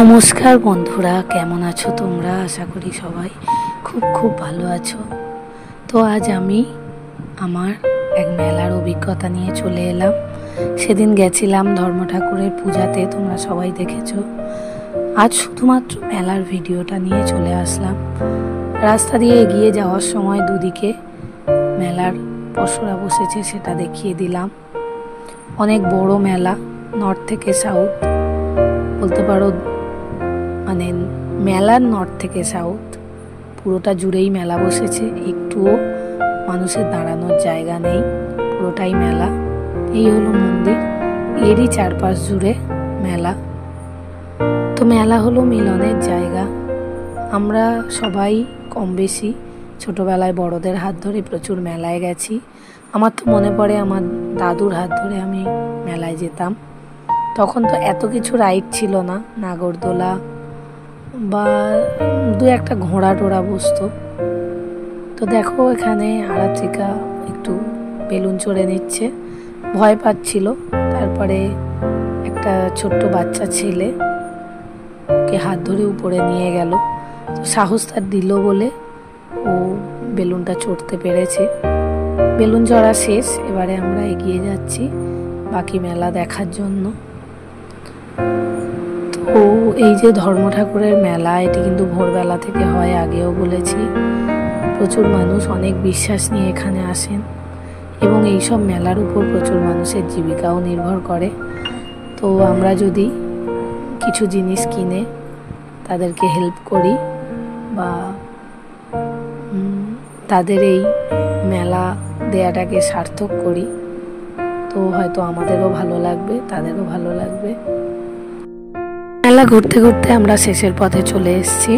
নমস্কার বন্ধুরা, কেমন আছো তোমরা? আশা করি সবাই খুব খুব ভালো আছো। তো আজ আমি আমার এক মেলার অভিজ্ঞতা নিয়ে চলে এলাম। সেদিন গেছিলাম ধর্ম ঠাকুরের পূজাতে, তোমরা সবাই দেখেছো। আজ শুধুমাত্র মেলার ভিডিওটা নিয়ে চলে আসলাম। রাস্তা দিয়ে এগিয়ে যাওয়ার সময় দুদিকে মেলার পসরা বসেছে, সেটা দেখিয়ে দিলাম। অনেক বড় মেলা, নর্থ থেকে সাউথ বলতে পারো, মানে মেলার নর্থ থেকে সাউথ পুরোটা জুড়েই মেলা বসেছে। একটুও মানুষের দাঁড়ানোর জায়গা নেই, পুরোটাই মেলা। এই হলো মন্দির, এরই চারপাশ জুড়ে মেলা। তো মেলা হলো মিলনের জায়গা। আমরা সবাই কম বেশি ছোটবেলায় বড়দের হাত ধরে প্রচুর মেলায় গেছি। আমার তো মনে পড়ে আমার দাদুর হাত ধরে আমি মেলায় যেতাম। তখন তো এত কিছু রাইড ছিল না, নাগরদোলা বা দু একটা ঘোড়া টোড়া বসতো। তো দেখো এখানে আরাত্রিকা একটু বেলুন চড়ে নিচ্ছে, ভয় পাচ্ছিল। তারপরে একটা ছোট্ট বাচ্চা ছেলে কে হাত ধরে উপরে নিয়ে গেল, তো সাহস তার দিল বলে ও বেলুনটা চড়তে পেরেছে। বেলুন চড়া শেষ, এবারে আমরা এগিয়ে যাচ্ছি বাকি মেলা দেখার জন্য। তো এই যে ধর্ম ঠাকুরের মেলা, এটি কিন্তু ভোরবেলা থেকে হয়, আগেও বলেছি। প্রচুর মানুষ অনেক বিশ্বাস নিয়ে এখানে আসেন এবং এইসব মেলার উপর প্রচুর মানুষের জীবিকাও নির্ভর করে। তো আমরা যদি কিছু জিনিস কিনে তাদেরকে হেল্প করি বা তাদের এই মেলা দেয়াটাকে সার্থক করি, তো হয়তো আমাদেরও ভালো লাগবে, তাদেরও ভালো লাগবে। মেলা ঘুরতে ঘুরতে আমরা শেষের পথে চলে এসেছি।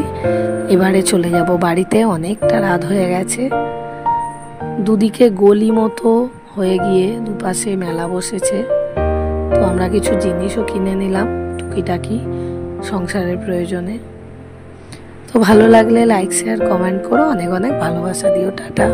এবারে চলে যাব বাড়িতে, অনেকটা রাত হয়ে গেছে। দুদিকে গলি মতো হয়ে গিয়ে দুপাশে মেলা বসেছে। তো আমরা কিছু জিনিসও কিনে নিলাম টুকিটাকি সংসারের প্রয়োজনে। তো ভালো লাগলে লাইক শেয়ার কমেন্ট করো, অনেক অনেক ভালোবাসা দিও। টাটা।